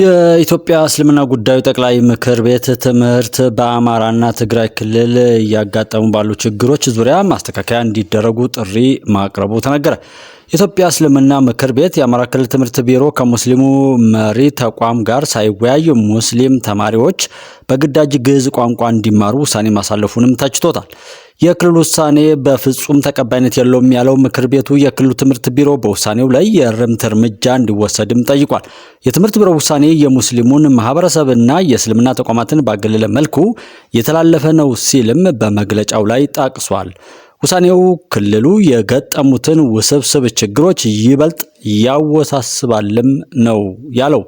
የኢትዮጵያ እስልምና ጉዳዮች ጠቅላይ ምክር ቤት ትምህርት በአማራና ትግራይ ክልል እያጋጠሙ ባሉ ችግሮች ዙሪያ ማስተካከያ እንዲደረጉ ጥሪ ማቅረቡ ተነገረ። የኢትዮጵያ እስልምና ምክር ቤት የአማራ ክልል ትምህርት ቢሮ ከሙስሊሙ መሪ ተቋም ጋር ሳይወያይ ሙስሊም ተማሪዎች በግዳጅ ግዕዝ ቋንቋ እንዲማሩ ውሳኔ ማሳለፉንም ተችቶታል። የክልሉ ውሳኔ በፍጹም ተቀባይነት የለውም ያለው ምክር ቤቱ የክልሉ ትምህርት ቢሮ በውሳኔው ላይ የእርምት እርምጃ እንዲወሰድም ጠይቋል። የትምህርት ቢሮ ውሳኔ የሙስሊሙን ማህበረሰብና የእስልምና ተቋማትን ባገለለ መልኩ የተላለፈ ነው ሲልም በመግለጫው ላይ ጠቅሷል። ውሳኔው ክልሉ የገጠሙትን ውስብስብ ችግሮች ይበልጥ ያወሳስባልም ነው ያለው።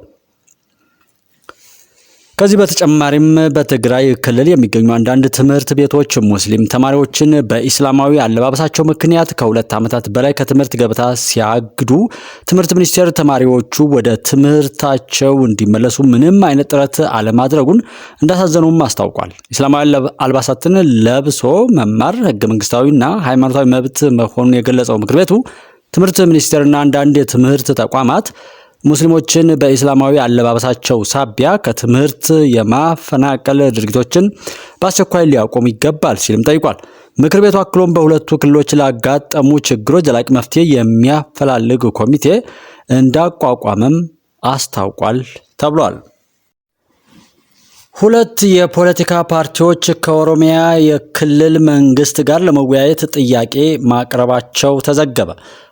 ከዚህ በተጨማሪም በትግራይ ክልል የሚገኙ አንዳንድ ትምህርት ቤቶች ሙስሊም ተማሪዎችን በኢስላማዊ አለባበሳቸው ምክንያት ከ2 ዓመታት በላይ ከትምህርት ገበታ ሲያግዱ ትምህርት ሚኒስቴር ተማሪዎቹ ወደ ትምህርታቸው እንዲመለሱ ምንም አይነት ጥረት አለማድረጉን እንዳሳዘኑም አስታውቋል። ኢስላማዊ አልባሳትን ለብሶ መማር ህገ መንግስታዊና ሃይማኖታዊ መብት መሆኑን የገለጸው ምክር ቤቱ ትምህርት ሚኒስቴርና አንዳንድ የትምህርት ተቋማት ሙስሊሞችን በኢስላማዊ አለባበሳቸው ሳቢያ ከትምህርት የማፈናቀል ድርጊቶችን በአስቸኳይ ሊያቆሙ ይገባል ሲልም ጠይቋል። ምክር ቤቱ አክሎም በሁለቱ ክልሎች ላጋጠሙ ችግሮች ዘላቂ መፍትሄ የሚያፈላልግ ኮሚቴ እንዳቋቋመም አስታውቋል ተብሏል። ሁለት የፖለቲካ ፓርቲዎች ከኦሮሚያ የክልል መንግስት ጋር ለመወያየት ጥያቄ ማቅረባቸው ተዘገበ።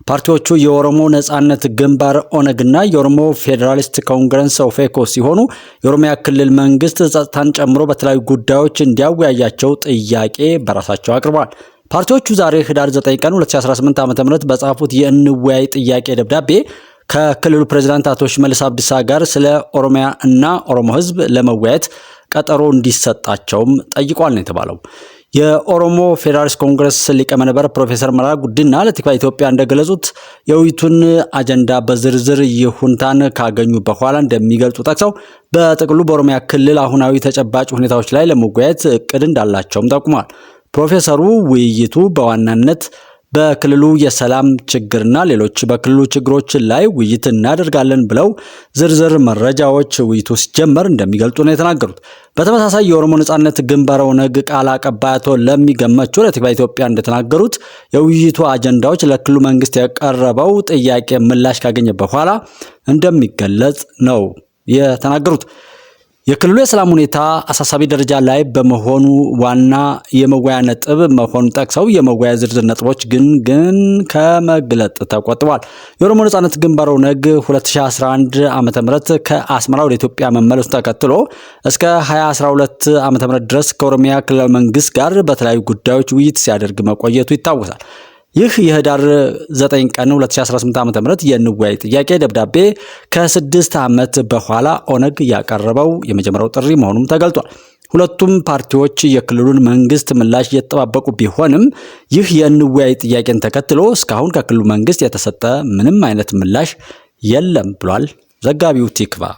ፓርቲዎቹ የኦሮሞ ነጻነት ግንባር ኦነግና የኦሮሞ ፌዴራሊስት ኮንግረስ ኦፌኮ ሲሆኑ የኦሮሚያ ክልል መንግስት ጸጥታን ጨምሮ በተለያዩ ጉዳዮች እንዲያወያያቸው ጥያቄ በራሳቸው አቅርበዋል። ፓርቲዎቹ ዛሬ ህዳር 9 ቀን 2018 ዓ.ም በጻፉት የእንወያይ ጥያቄ ደብዳቤ ከክልሉ ፕሬዝዳንት አቶ ሽመልስ አብዲሳ ጋር ስለ ኦሮሚያ እና ኦሮሞ ህዝብ ለመወያየት ቀጠሮ እንዲሰጣቸውም ጠይቋል ነው የተባለው። የኦሮሞ ፌዴራሊስት ኮንግረስ ሊቀመንበር ፕሮፌሰር መረራ ጉዲና ለቲክቫህ ኢትዮጵያ እንደገለጹት የውይይቱን አጀንዳ በዝርዝር ይሁንታን ካገኙ በኋላ እንደሚገልጹ ጠቅሰው በጥቅሉ በኦሮሚያ ክልል አሁናዊ ተጨባጭ ሁኔታዎች ላይ ለመወያየት እቅድ እንዳላቸውም ጠቁመዋል። ፕሮፌሰሩ ውይይቱ በዋናነት በክልሉ የሰላም ችግርና ሌሎች በክልሉ ችግሮች ላይ ውይይት እናደርጋለን ብለው ዝርዝር መረጃዎች ውይይቱ ሲጀመር እንደሚገልጹ ነው የተናገሩት። በተመሳሳይ የኦሮሞ ነጻነት ግንባር ኦነግ ቃል አቀባይ አቶ ለሚ ገመቹ ለቲክቫህ ኢትዮጵያ እንደተናገሩት የውይይቱ አጀንዳዎች ለክልሉ መንግስት የቀረበው ጥያቄ ምላሽ ካገኘ በኋላ እንደሚገለጽ ነው የተናገሩት። የክልሉ የሰላም ሁኔታ አሳሳቢ ደረጃ ላይ በመሆኑ ዋና የመወያ ነጥብ መሆኑን ጠቅሰው የመወያ ዝርዝር ነጥቦች ግን ከመግለጥ ተቆጥበዋል። የኦሮሞ ነጻነት ግንባር ኦነግ 2011 ዓ.ም ከአስመራ ወደ ኢትዮጵያ መመለሱ ተከትሎ እስከ 2012 ዓ.ም ድረስ ከኦሮሚያ ክልላዊ መንግስት ጋር በተለያዩ ጉዳዮች ውይይት ሲያደርግ መቆየቱ ይታወሳል። ይህ የህዳር 9 ቀን 2018 ዓ.ም የንወያይ ጥያቄ ደብዳቤ ከ6 ዓመት በኋላ ኦነግ ያቀረበው የመጀመሪያው ጥሪ መሆኑም ተገልጧል። ሁለቱም ፓርቲዎች የክልሉን መንግስት ምላሽ እየተጠባበቁ ቢሆንም ይህ የንወያይ ጥያቄን ተከትሎ እስካሁን ከክልሉ መንግስት የተሰጠ ምንም አይነት ምላሽ የለም ብሏል ዘጋቢው ቲክቫህ።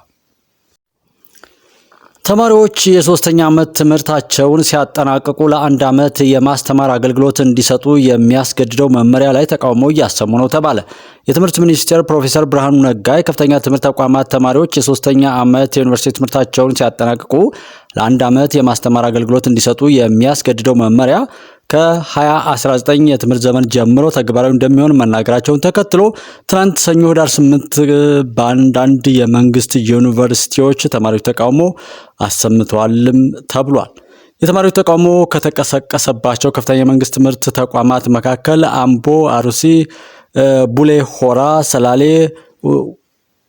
ተማሪዎች የ3ኛ ዓመት ትምህርታቸውን ሲያጠናቅቁ ለ1 ዓመት የማስተማር አገልግሎት እንዲሰጡ የሚያስገድደው መመሪያ ላይ ተቃውሞ እያሰሙ ነው ተባለ። የትምህርት ሚኒስቴር ፕሮፌሰር ብርሃኑ ነጋ የከፍተኛ ትምህርት ተቋማት ተማሪዎች የ3ኛ ዓመት የዩኒቨርሲቲ ትምህርታቸውን ሲያጠናቅቁ ለ1 ዓመት የማስተማር አገልግሎት እንዲሰጡ የሚያስገድደው መመሪያ ከ2019 የትምህርት ዘመን ጀምሮ ተግባራዊ እንደሚሆን መናገራቸውን ተከትሎ ትናንት ሰኞ ህዳር 8 በአንዳንድ የመንግስት ዩኒቨርሲቲዎች ተማሪዎች ተቃውሞ አሰምተዋልም ተብሏል። የተማሪዎች ተቃውሞ ከተቀሰቀሰባቸው ከፍተኛ የመንግስት ትምህርት ተቋማት መካከል አምቦ፣ አሩሲ፣ ቡሌ ሆራ፣ ሰላሌ፣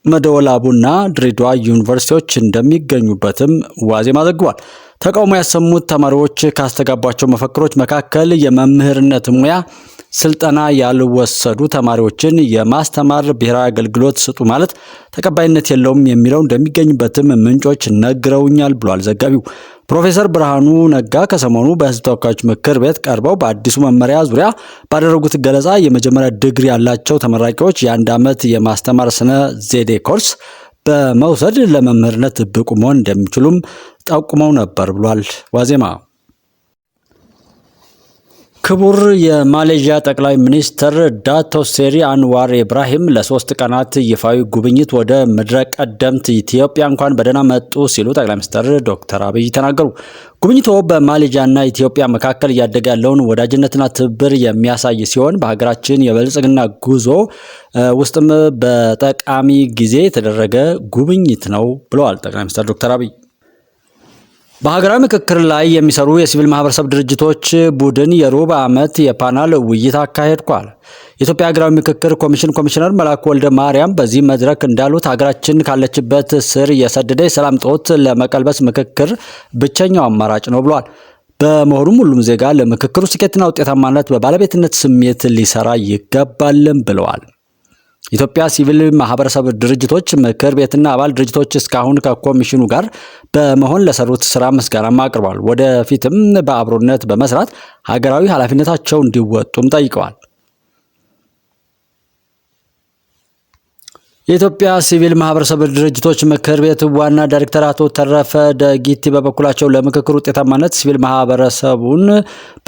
መደወላቡና ድሬዳዋ ዩኒቨርሲቲዎች እንደሚገኙበትም ዋዜማ ዘግቧል። ተቃውሞ ያሰሙት ተማሪዎች ካስተጋቧቸው መፈክሮች መካከል የመምህርነት ሙያ ስልጠና ያልወሰዱ ተማሪዎችን የማስተማር ብሔራዊ አገልግሎት ስጡ ማለት ተቀባይነት የለውም የሚለው እንደሚገኝበትም ምንጮች ነግረውኛል ብሏል ዘጋቢው። ፕሮፌሰር ብርሃኑ ነጋ ከሰሞኑ በህዝብ ተወካዮች ምክር ቤት ቀርበው በአዲሱ መመሪያ ዙሪያ ባደረጉት ገለጻ የመጀመሪያ ዲግሪ ያላቸው ተመራቂዎች የ1 ዓመት የማስተማር ስነ ዘዴ ኮርስ በመውሰድ ለመምህርነት ብቁ መሆን እንደሚችሉም ጠቁመው ነበር ብሏል ዋዜማ። ክቡር የማሌዥያ ጠቅላይ ሚኒስትር ዳቶ ሴሪ አንዋር ኢብራሂም ለ3 ቀናት ይፋዊ ጉብኝት ወደ ምድረ ቀደምት ኢትዮጵያ እንኳን በደህና መጡ ሲሉ ጠቅላይ ሚኒስትር ዶክተር አብይ ተናገሩ። ጉብኝቱ በማሌዥያና ኢትዮጵያ መካከል እያደገ ያለውን ወዳጅነትና ትብብር የሚያሳይ ሲሆን በሀገራችን የብልጽግና ጉዞ ውስጥም በጠቃሚ ጊዜ የተደረገ ጉብኝት ነው ብለዋል ጠቅላይ ሚኒስትር ዶክተር አብይ። በሀገራዊ ምክክር ላይ የሚሰሩ የሲቪል ማህበረሰብ ድርጅቶች ቡድን የሩብ ዓመት የፓናል ውይይት አካሄድኳል። የኢትዮጵያ ሀገራዊ ምክክር ኮሚሽን ኮሚሽነር መላኩ ወልደ ማርያም በዚህ መድረክ እንዳሉት ሀገራችን ካለችበት ስር የሰደደ የሰላም ጦት ለመቀልበስ ምክክር ብቸኛው አማራጭ ነው ብሏል። በመሆኑም ሁሉም ዜጋ ለምክክሩ ስኬትና ውጤታማነት በባለቤትነት ስሜት ሊሰራ ይገባልም ብለዋል። ኢትዮጵያ ሲቪል ማህበረሰብ ድርጅቶች ምክር ቤትና አባል ድርጅቶች እስካሁን ከኮሚሽኑ ጋር በመሆን ለሰሩት ስራ ምስጋና አቅርበዋል። ወደፊትም በአብሮነት በመስራት ሀገራዊ ኃላፊነታቸው እንዲወጡም ጠይቀዋል። የኢትዮጵያ ሲቪል ማህበረሰብ ድርጅቶች ምክር ቤት ዋና ዳይሬክተር አቶ ተረፈ ደጊቲ በበኩላቸው ለምክክር ውጤታማነት ሲቪል ማህበረሰቡን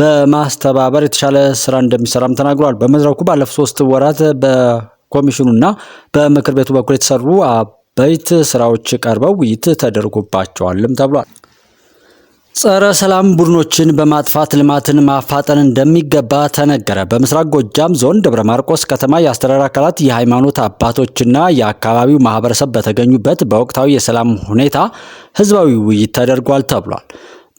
በማስተባበር የተሻለ ስራ እንደሚሰራም ተናግረዋል። በመድረኩ ባለፉት 3 ወራት ኮሚሽኑና በምክር ቤቱ በኩል የተሰሩ አበይት ስራዎች ቀርበው ውይይት ተደርጎባቸዋልም ተብሏል። ጸረ ሰላም ቡድኖችን በማጥፋት ልማትን ማፋጠን እንደሚገባ ተነገረ። በምስራቅ ጎጃም ዞን ደብረ ማርቆስ ከተማ የአስተዳደር አካላት፣ የሃይማኖት አባቶችና የአካባቢው ማህበረሰብ በተገኙበት በወቅታዊ የሰላም ሁኔታ ህዝባዊ ውይይት ተደርጓል ተብሏል።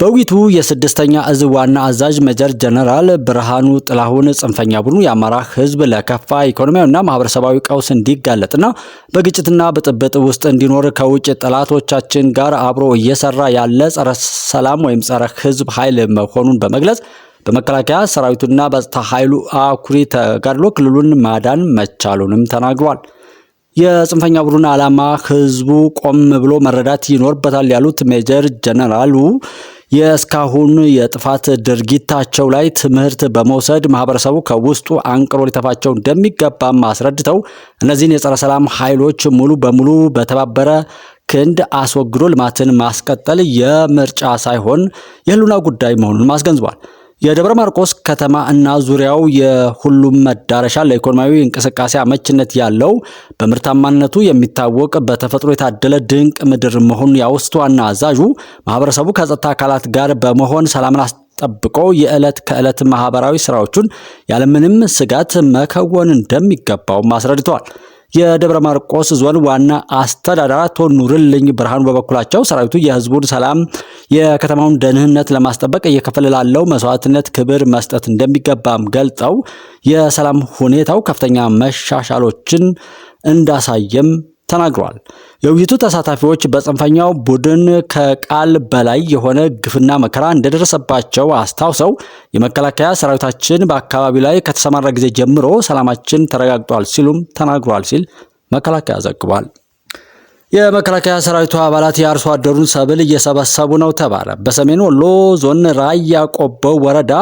በውይይቱ የ6ኛ እዝ ዋና አዛዥ ሜጀር ጀነራል ብርሃኑ ጥላሁን ጽንፈኛ ቡድኑ የአማራ ህዝብ ለከፋ ኢኮኖሚያዊና ማህበረሰባዊ ቀውስ እንዲጋለጥና በግጭትና ብጥብጥ ውስጥ እንዲኖር ከውጭ ጠላቶቻችን ጋር አብሮ እየሰራ ያለ ጸረ ሰላም ወይም ጸረ ህዝብ ኃይል መሆኑን በመግለጽ በመከላከያ ሰራዊቱና በጸጥታ ኃይሉ አኩሪ ተጋድሎ ክልሉን ማዳን መቻሉንም ተናግሯል። የጽንፈኛ ቡድኑ ዓላማ ህዝቡ ቆም ብሎ መረዳት ይኖርበታል ያሉት ሜጀር ጀነራሉ የእስካሁን የጥፋት ድርጊታቸው ላይ ትምህርት በመውሰድ ማህበረሰቡ ከውስጡ አንቅሮ ሊተፋቸው እንደሚገባም አስረድተው እነዚህን የጸረ ሰላም ኃይሎች ሙሉ በሙሉ በተባበረ ክንድ አስወግዶ ልማትን ማስቀጠል የምርጫ ሳይሆን የህልውና ጉዳይ መሆኑን አስገንዝቧል። የደብረ ማርቆስ ከተማ እና ዙሪያው የሁሉም መዳረሻ ለኢኮኖሚያዊ እንቅስቃሴ አመችነት ያለው በምርታማነቱ የሚታወቅ በተፈጥሮ የታደለ ድንቅ ምድር መሆኑን ያወሱት ዋና አዛዡ ማህበረሰቡ ከጸጥታ አካላት ጋር በመሆን ሰላምን አስጠብቆ የዕለት ከዕለት ማህበራዊ ስራዎቹን ያለምንም ስጋት መከወን እንደሚገባውም አስረድተዋል። የደብረ ማርቆስ ዞን ዋና አስተዳዳሪ አቶ ኑርልኝ ብርሃኑ በበኩላቸው ሰራዊቱ የህዝቡን ሰላም፣ የከተማውን ደህንነት ለማስጠበቅ እየከፈለ ላለው መስዋዕትነት ክብር መስጠት እንደሚገባም ገልጸው የሰላም ሁኔታው ከፍተኛ መሻሻሎችን እንዳሳየም ተናግረዋል። የውይይቱ ተሳታፊዎች በጽንፈኛው ቡድን ከቃል በላይ የሆነ ግፍና መከራ እንደደረሰባቸው አስታውሰው የመከላከያ ሰራዊታችን በአካባቢው ላይ ከተሰማራ ጊዜ ጀምሮ ሰላማችን ተረጋግጧል ሲሉም ተናግሯል ሲል መከላከያ ዘግቧል። የመከላከያ ሰራዊቱ አባላት የአርሶ አደሩን ሰብል እየሰበሰቡ ነው ተባለ። በሰሜን ወሎ ዞን ራያ ቆቦ ወረዳ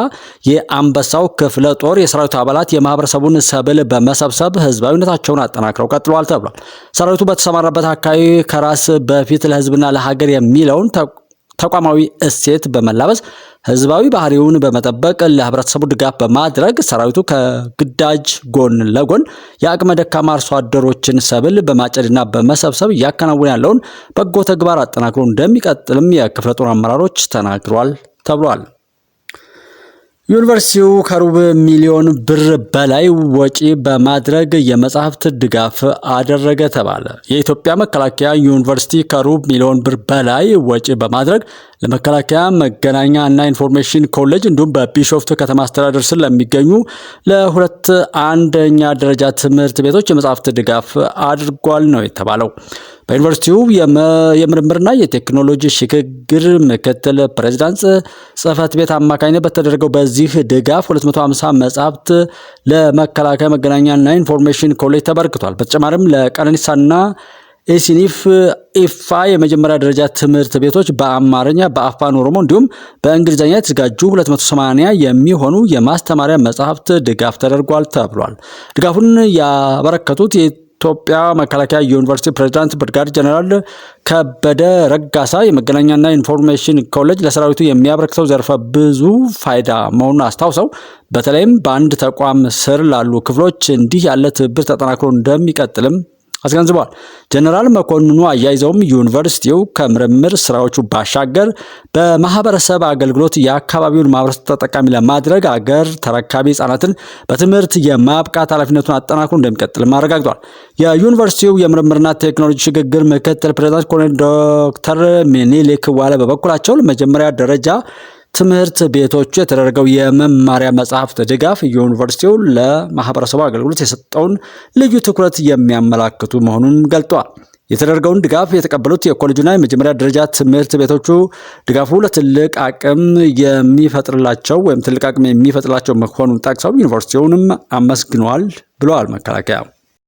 የአንበሳው ክፍለ ጦር የሰራዊቱ አባላት የማህበረሰቡን ሰብል በመሰብሰብ ህዝባዊነታቸውን አጠናክረው ቀጥለዋል ተብሏል። ሰራዊቱ በተሰማራበት አካባቢ ከራስ በፊት ለህዝብና ለሀገር የሚለውን ተቋማዊ እሴት በመላበስ ህዝባዊ ባህሪውን በመጠበቅ ለህብረተሰቡ ድጋፍ በማድረግ ሰራዊቱ ከግዳጅ ጎን ለጎን የአቅመ ደካማ አርሶ አደሮችን ሰብል በማጨድና በመሰብሰብ እያከናወነ ያለውን በጎ ተግባር አጠናክሮ እንደሚቀጥልም የክፍለ ጦር አመራሮች ተናግረዋል ተብሏል። ዩኒቨርሲቲው ከሩብ ሚሊዮን ብር በላይ ወጪ በማድረግ የመጽሐፍት ድጋፍ አደረገ ተባለ። የኢትዮጵያ መከላከያ ዩኒቨርሲቲ ከሩብ ሚሊዮን ብር በላይ ወጪ በማድረግ ለመከላከያ መገናኛ እና ኢንፎርሜሽን ኮሌጅ እንዲሁም በቢሾፍቱ ከተማ አስተዳደር ስር ለሚገኙ ለሁለት አንደኛ ደረጃ ትምህርት ቤቶች የመጽሐፍት ድጋፍ አድርጓል ነው የተባለው። በዩኒቨርሲቲው የምርምርና የቴክኖሎጂ ሽግግር ምክትል ፕሬዝዳንት ጽህፈት ቤት አማካኝነት በተደረገው በዚህ ድጋፍ 250 መጽሐፍት ለመከላከያ መገናኛና ኢንፎርሜሽን ኮሌጅ ተበርክቷል። በተጨማሪም ለቀነኒሳና ኤሲኒፍ ኢፋ የመጀመሪያ ደረጃ ትምህርት ቤቶች በአማርኛ፣ በአፋን ኦሮሞ እንዲሁም በእንግሊዝኛ የተዘጋጁ 280 የሚሆኑ የማስተማሪያ መጽሐፍት ድጋፍ ተደርጓል ተብሏል። ድጋፉን ያበረከቱት የኢትዮጵያ መከላከያ ዩኒቨርሲቲ ፕሬዝዳንት ብርጋዴር ጀነራል ከበደ ረጋሳ የመገናኛና ኢንፎርሜሽን ኮሌጅ ለሰራዊቱ የሚያበረክተው ዘርፈ ብዙ ፋይዳ መሆኑን አስታውሰው በተለይም በአንድ ተቋም ስር ላሉ ክፍሎች እንዲህ ያለ ትብብር ተጠናክሮ እንደሚቀጥልም አስገንዝበዋል። ጀነራል መኮንኑ አያይዘውም ዩኒቨርሲቲው ከምርምር ስራዎቹ ባሻገር በማህበረሰብ አገልግሎት የአካባቢውን ማህበረሰብ ተጠቃሚ ለማድረግ አገር ተረካቢ ህጻናትን በትምህርት የማብቃት ኃላፊነቱን አጠናክሮ እንደሚቀጥልም አረጋግጧል። የዩኒቨርሲቲው የምርምርና ቴክኖሎጂ ሽግግር ምክትል ፕሬዝዳንት ኮሎኔል ዶክተር ሚኒሊክ ዋለ በበኩላቸው ለመጀመሪያ ደረጃ ትምህርት ቤቶቹ የተደረገው የመማሪያ መጽሐፍት ድጋፍ ዩኒቨርሲቲው ለማህበረሰቡ አገልግሎት የሰጠውን ልዩ ትኩረት የሚያመላክቱ መሆኑን ገልጠዋል። የተደረገውን ድጋፍ የተቀበሉት የኮሌጁና የመጀመሪያ ደረጃ ትምህርት ቤቶቹ ድጋፉ ለትልቅ አቅም የሚፈጥርላቸው መሆኑን ጠቅሰው ዩኒቨርሲቲውንም አመስግነዋል ብለዋል መከላከያ።